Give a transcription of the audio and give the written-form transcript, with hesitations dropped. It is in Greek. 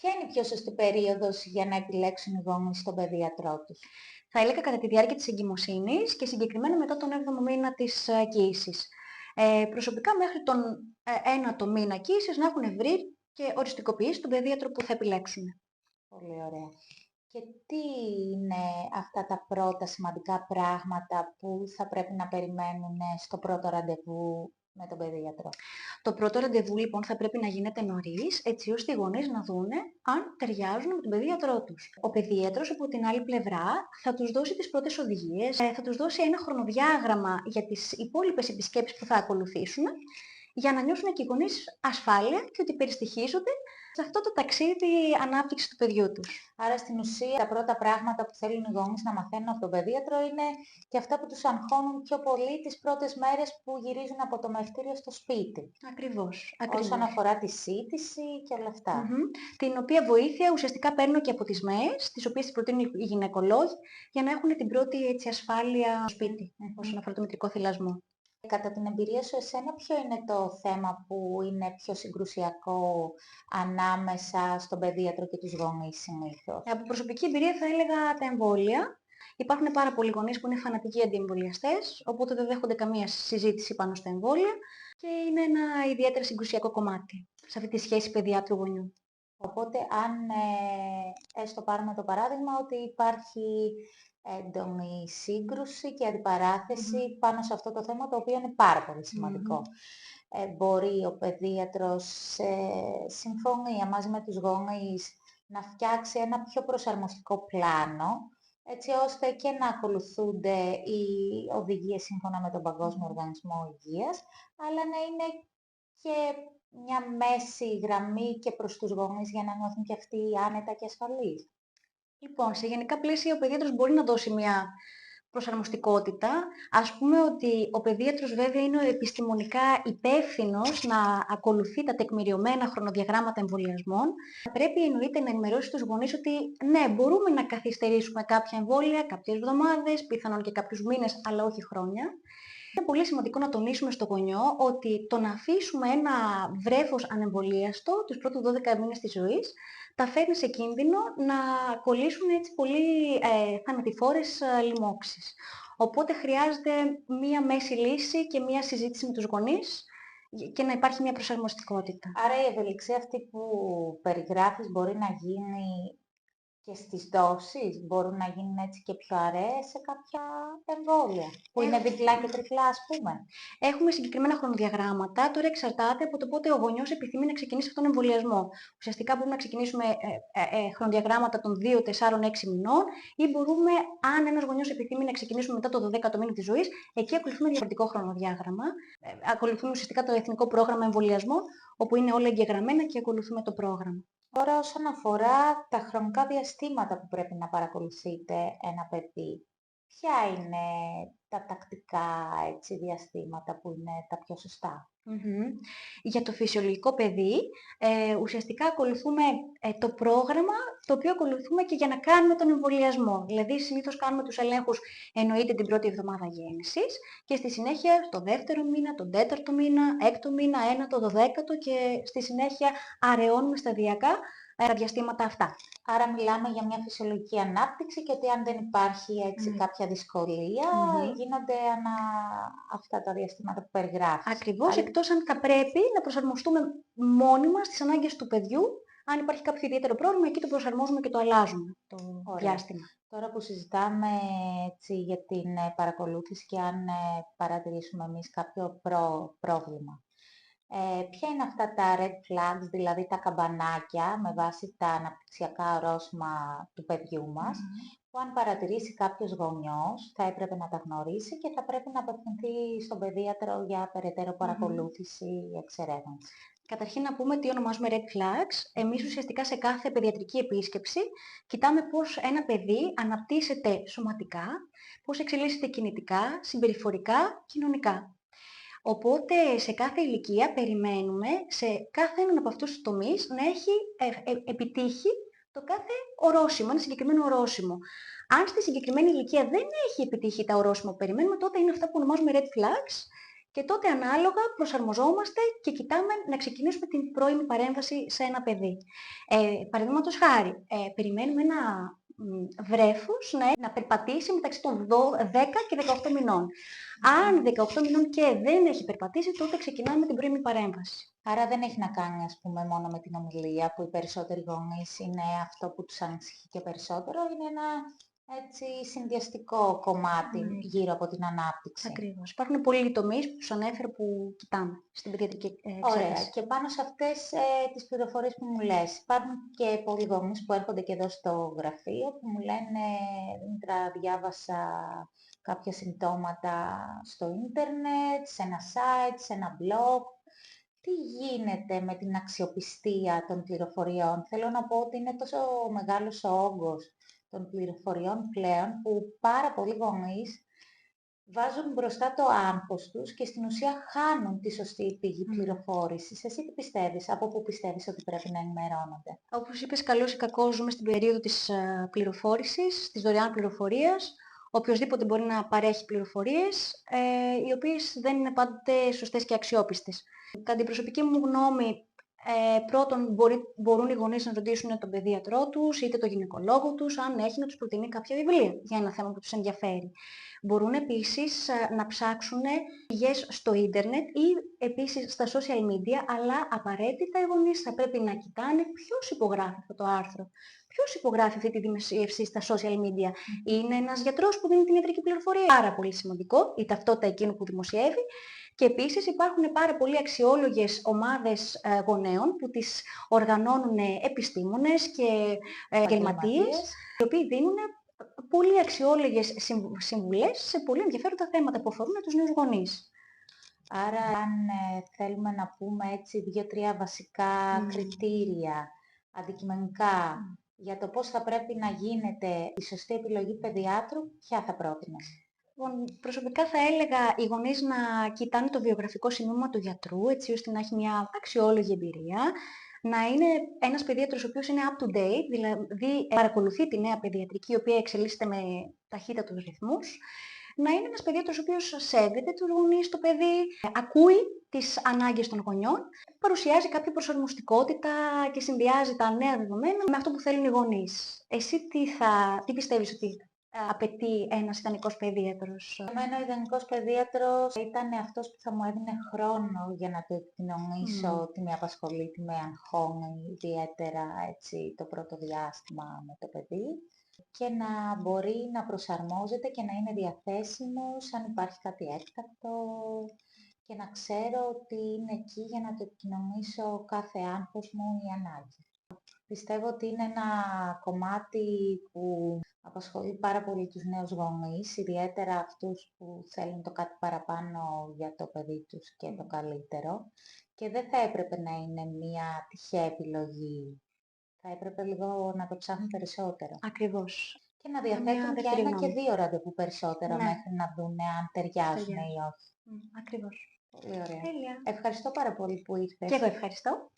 Ποια είναι η πιο σωστή περίοδος για να επιλέξουν οι γονείς τον παιδίατρό τους? Θα έλεγα κατά τη διάρκεια της εγκυμοσύνης και συγκεκριμένα μετά τον 7ο μήνα της κύησης. Προσωπικά μέχρι τον 9ο μήνα κύησης να έχουν βρει και οριστικοποιήσει τον παιδίατρο που θα επιλέξουν. Πολύ ωραία. Και τι είναι αυτά τα πρώτα σημαντικά πράγματα που θα πρέπει να περιμένουν στο πρώτο ραντεβού με τον παιδίατρο? Το πρώτο ραντεβού λοιπόν θα πρέπει να γίνεται νωρίς, έτσι ώστε οι γονείς να δούνε αν ταιριάζουν με τον παιδίατρό τους. Ο παιδίατρος από την άλλη πλευρά θα τους δώσει τις πρώτες οδηγίες, θα τους δώσει ένα χρονοδιάγραμμα για τις υπόλοιπες επισκέψεις που θα ακολουθήσουν, για να νιώσουν και οι γονείς ασφάλεια και ότι περιστοιχίζονται σε αυτό το ταξίδι ανάπτυξης του παιδιού τους. Άρα στην ουσία τα πρώτα πράγματα που θέλουν οι γονείς να μαθαίνουν από τον παιδίατρο είναι και αυτά που τους αγχώνουν πιο πολύ τις πρώτες μέρες που γυρίζουν από το μευτήριο στο σπίτι. Ακριβώς, Όσον ακριβώς. αφορά τη σύντηση και όλα αυτά. Την οποία βοήθεια ουσιαστικά παίρνω και από τις ΜΕΕΣ, τις οποίες τις προτείνουν οι γυναικολόγοι, για να έχουν την πρώτη έτσι, ασφάλεια στο σπίτι, όσον αφορά το μητρικό θυλασμό. Κατά την εμπειρία σου, εσένα ποιο είναι το θέμα που είναι πιο συγκρουσιακό ανάμεσα στον παιδίατρο και τους γονείς συνήθως? Από προσωπική εμπειρία θα έλεγα τα εμβόλια. Υπάρχουν πάρα πολλοί γονείς που είναι φανατικοί αντιεμβολιαστές, οπότε δεν δέχονται καμία συζήτηση πάνω στα εμβόλια και είναι ένα ιδιαίτερα συγκρουσιακό κομμάτι σε αυτή τη σχέση παιδιάτρου-γονιού. Οπότε, αν έστω πάρουμε το παράδειγμα ότι υπάρχει έντονη σύγκρουση και αντιπαράθεση πάνω σε αυτό το θέμα, το οποίο είναι πάρα πολύ σημαντικό. Μπορεί ο παιδίατρος σε συμφωνία μαζί με τους γονείς να φτιάξει ένα πιο προσαρμοστικό πλάνο, έτσι ώστε και να ακολουθούνται οι οδηγίες σύμφωνα με τον Παγκόσμιο Οργανισμό Υγείας, αλλά να είναι και μια μέση γραμμή και προς τους γονείς για να νιώθουν και αυτοί άνετα και ασφαλείς. Λοιπόν, σε γενικά πλαίσια ο παιδίατρος μπορεί να δώσει μια προσαρμοστικότητα. Ας πούμε ότι ο παιδίατρος βέβαια είναι ο επιστημονικά υπεύθυνος να ακολουθεί τα τεκμηριωμένα χρονοδιαγράμματα εμβολιασμών. Πρέπει εννοείται να ενημερώσει τους γονείς ότι ναι, μπορούμε να καθυστερήσουμε κάποια εμβόλια, κάποιες εβδομάδες, πιθανόν και κάποιους μήνες, αλλά όχι χρόνια. Είναι πολύ σημαντικό να τονίσουμε στο γονιό ότι το να αφήσουμε ένα βρέφος ανεμβολίαστο τους πρώτους 12 μήνες της ζωής τα φέρνει σε κίνδυνο να κολλήσουν έτσι πολύ θανατηφόρες λοιμώξεις. Οπότε χρειάζεται μία μέση λύση και μία συζήτηση με τους γονείς και να υπάρχει μία προσαρμοστικότητα. Άρα η ευελιξία αυτή που περιγράφεις μπορεί να γίνει και στις δόσεις, μπορούν να γίνουν έτσι και πιο αραιές σε κάποια εμβόλια, που είναι διπλά και τριπλά ας πούμε. Έχουμε συγκεκριμένα χρονοδιαγράμματα, τώρα εξαρτάται από το πότε ο γονιός επιθυμεί να ξεκινήσει αυτόν τον εμβολιασμό. Ουσιαστικά μπορούμε να ξεκινήσουμε χρονοδιαγράμματα των 2, 4, 6 μηνών ή μπορούμε, αν ένας γονιός επιθυμεί να ξεκινήσουμε μετά το 12ο μήνα της ζωής, εκεί ακολουθούμε διαφορετικό χρονοδιάγραμμα. Ακολουθούμε ουσιαστικά το Εθνικό Πρόγραμμα Εμβολιασμών, όπου είναι όλα εγγεγραμμένα και ακολουθούμε το πρόγραμμα. Τώρα όσον αφορά τα χρονικά διαστήματα που πρέπει να παρακολουθείτε ένα παιδί, ποια είναι τα τακτικά έτσι, διαστήματα που είναι τα πιο σωστά? Για το φυσιολογικό παιδί, ουσιαστικά ακολουθούμε το πρόγραμμα το οποίο ακολουθούμε και για να κάνουμε τον εμβολιασμό. Δηλαδή, συνήθως κάνουμε τους ελέγχους, εννοείται την πρώτη εβδομάδα γέννησης και στη συνέχεια στο δεύτερο μήνα, τον τέταρτο μήνα, έκτο μήνα, ένατο, δωδέκατο και στη συνέχεια αραιώνουμε σταδιακά τα διαστήματα αυτά. Άρα μιλάμε για μια φυσιολογική ανάπτυξη και ότι αν δεν υπάρχει έτσι κάποια δυσκολία, γίνονται αυτά τα διαστήματα που περιγράφεις. Ακριβώς, εκτός αν θα πρέπει να προσαρμοστούμε μόνοι μας στις ανάγκες του παιδιού. Αν υπάρχει κάποιο ιδιαίτερο πρόβλημα, εκεί το προσαρμόζουμε και το αλλάζουμε το διάστημα. Τώρα που συζητάμε έτσι, για την παρακολούθηση και αν παρατηρήσουμε εμείς κάποιο πρόβλημα. Ποια είναι αυτά τα red flags, δηλαδή τα καμπανάκια με βάση τα αναπτυξιακά ορόσημα του παιδιού μας, που αν παρατηρήσει κάποιος γονιός θα έπρεπε να τα γνωρίσει και θα πρέπει να απευθυνθεί στον παιδίατρο για περαιτέρω παρακολούθηση ή εξερεύνηση. Καταρχήν να πούμε τι ονομάζουμε red flags. Εμείς ουσιαστικά σε κάθε παιδιατρική επίσκεψη κοιτάμε πώς ένα παιδί αναπτύσσεται σωματικά, πώς εξελίσσεται κινητικά, συμπεριφορικά, κοινωνικά. Οπότε σε κάθε ηλικία περιμένουμε σε κάθε έναν από αυτούς τους τομείς να έχει επιτύχει το κάθε ορόσημο, ένα συγκεκριμένο ορόσημο. Αν στη συγκεκριμένη ηλικία δεν έχει επιτύχει τα ορόσημα που περιμένουμε, τότε είναι αυτά που ονομάζουμε red flags Και τότε ανάλογα προσαρμοζόμαστε και κοιτάμε να ξεκινήσουμε την πρώιμη παρέμβαση σε ένα παιδί. Παραδείγματος χάρη, περιμένουμε ένα βρέφος να περπατήσει μεταξύ των 10 και 18 μηνών. Αν 18 μηνών και δεν έχει περπατήσει, τότε ξεκινάμε με την πρώιμη παρέμβαση. Άρα δεν έχει να κάνει, ας πούμε, μόνο με την ομιλία, που οι περισσότεροι γονείς είναι αυτό που τους ανησυχεί και περισσότερο, είναι ένα έτσι συνδυαστικό κομμάτι γύρω από την ανάπτυξη. Ακριβώς. Υπάρχουν πολλοί τομείς που τους ανέφερα που κοιτάμε στην παιδιατρική εξέταση. Ωραία. Και πάνω σε αυτές τις πληροφορίες που μου λες, υπάρχουν και πολλοί γονείς που έρχονται και εδώ στο γραφείο που μου λένε «Δήμητρα, διάβασα κάποια συμπτώματα στο ίντερνετ, σε ένα site, σε ένα blog». Τι γίνεται με την αξιοπιστία των πληροφοριών? Θέλω να πω ότι είναι τόσο μεγάλος ο όγκος των πληροφοριών πλέον που πάρα πολλοί γονείς βάζουν μπροστά το άγχος τους και στην ουσία χάνουν τη σωστή πηγή πληροφόρησης. Εσύ τι πιστεύεις, από πού πιστεύεις ότι πρέπει να ενημερώνονται? Όπως είπες, καλώς ή κακώς ζούμε στην περίοδο της πληροφόρησης, της δωρεάν πληροφορίας. Οποιοσδήποτε μπορεί να παρέχει πληροφορίες, οι οποίες δεν είναι πάντοτε σωστές και αξιόπιστες. Κατά την προσωπική μου γνώμη, πρώτον μπορούν οι γονείς να ρωτήσουν τον παιδίατρό τους, είτε τον γυναικολόγο τους, αν έχει να τους προτείνει κάποια βιβλία για ένα θέμα που τους ενδιαφέρει. Μπορούν επίσης να ψάξουν πηγές στο ίντερνετ ή επίσης στα social media, αλλά απαραίτητα οι γονείς θα πρέπει να κοιτάνε ποιος υπογράφει αυτό το άρθρο. Ποιος υπογράφει αυτή τη δημοσίευση στα social media? Είναι ένας γιατρός που δίνει την ιατρική πληροφορία. Πάρα πολύ σημαντικό, η ταυτότητα εκείνου που δημοσιεύει. Και επίσης υπάρχουν πάρα πολύ αξιόλογες ομάδες γονέων που τις οργανώνουν επιστήμονες και επαγγελματίες, οι οποίοι δίνουν πολύ αξιόλογες συμβουλές σε πολύ ενδιαφέροντα θέματα που αφορούν τους νέους γονείς. Άρα, αν θέλουμε να πούμε έτσι 2-3 βασικά κριτήρια αντικειμενικά για το πώς θα πρέπει να γίνεται η σωστή επιλογή παιδιάτρου, ποια θα πρότεινες? Λοιπόν, προσωπικά θα έλεγα οι γονείς να κοιτάνε το βιογραφικό σημείωμα του γιατρού, έτσι ώστε να έχει μια αξιόλογη εμπειρία, να είναι ένας παιδίατρος ο οποίος είναι up to date, δηλαδή παρακολουθεί τη νέα παιδιατρική, η οποία εξελίσσεται με ταχύτατους ρυθμούς, να είναι ένας παιδίατρος ο οποίος σέβεται τους γονείς, το παιδί, ακούει τις ανάγκες των γονιών, παρουσιάζει κάποια προσαρμοστικότητα και συνδυάζει τα νέα δεδομένα με αυτό που θέλουν οι γονείς. Εσύ τι πιστεύεις ότι απαιτεί ένας ιδανικός παιδίατρος? Για μένα ο ιδανικός παιδίατρος ήταν αυτός που θα μου έδινε χρόνο για να το επικοινωνήσω, τι με απασχολεί, τι με αγχώνει, ιδιαίτερα έτσι το πρώτο διάστημα με το παιδί, και να μπορεί να προσαρμόζεται και να είναι διαθέσιμος αν υπάρχει κάτι έκτακτο, και να ξέρω ότι είναι εκεί για να το επικοινωνήσω κάθε άγχος μου ή ανάγκη. Πιστεύω ότι είναι ένα κομμάτι που απασχολεί πάρα πολύ τους νέους γονείς, ιδιαίτερα αυτούς που θέλουν το κάτι παραπάνω για το παιδί τους και το καλύτερο, και δεν θα έπρεπε να είναι μια τυχαία επιλογή. Θα έπρεπε λίγο να το ψάχνουν περισσότερο. Ακριβώς. Και να διαθέτουν για ένα και 2 ραντεβού περισσότερα μέχρι να δούνε αν ταιριάζουν ή όχι. Ακριβώς. Πολύ ωραία. Τέλεια. Ευχαριστώ πάρα πολύ που ήρθες. Και εγώ ευχαριστώ.